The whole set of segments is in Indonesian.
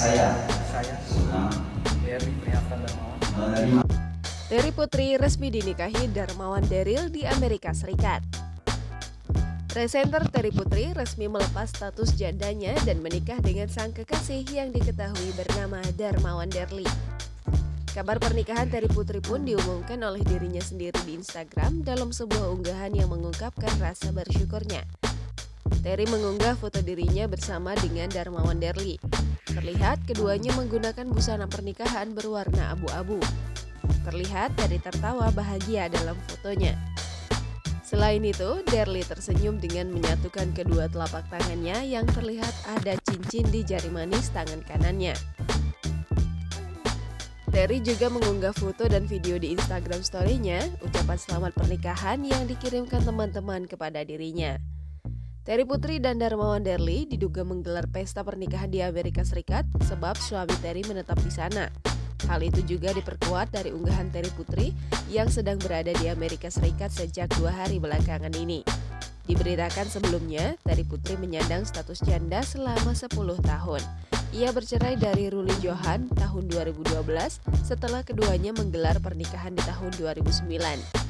Saya Dery Prihatna Darmawan. Terry Putri resmi dinikahi Darmawan Daryl di Amerika Serikat. Presenter Terry Putri resmi melepas status jandanya dan menikah dengan sang kekasih yang diketahui bernama Darmawan Darli. Kabar pernikahan Terry Putri pun diumumkan oleh dirinya sendiri di Instagram dalam sebuah unggahan yang mengungkapkan rasa bersyukurnya. Terry mengunggah foto dirinya bersama dengan Darmawan Darli. Terlihat keduanya menggunakan busana pernikahan berwarna abu-abu. Terlihat Terry tertawa bahagia dalam fotonya. Selain itu, Darli tersenyum dengan menyatukan kedua telapak tangannya yang terlihat ada cincin di jari manis tangan kanannya. Terry juga mengunggah foto dan video di Instagram story-nya, ucapan selamat pernikahan yang dikirimkan teman-teman kepada dirinya. Terry Putri dan Darmawan Darli diduga menggelar pesta pernikahan di Amerika Serikat sebab suami Terry menetap di sana. Hal itu juga diperkuat dari unggahan Terry Putri yang sedang berada di Amerika Serikat sejak 2 hari belakangan ini. Diberitakan sebelumnya, Terry Putri menyandang status janda selama 10 tahun. Ia bercerai dari Ruli Johan tahun 2012 setelah keduanya menggelar pernikahan di tahun 2009.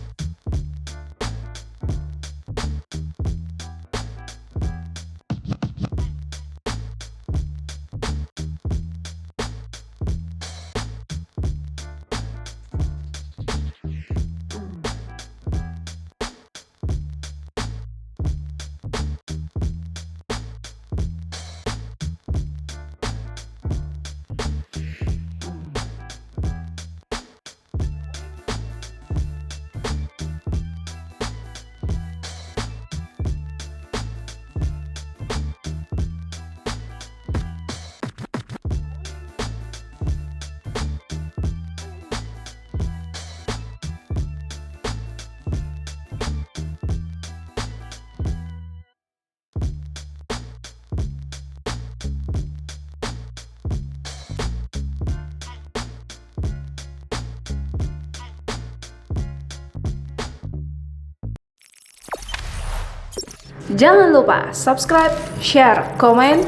Jangan lupa subscribe, share, komen,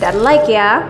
dan like ya.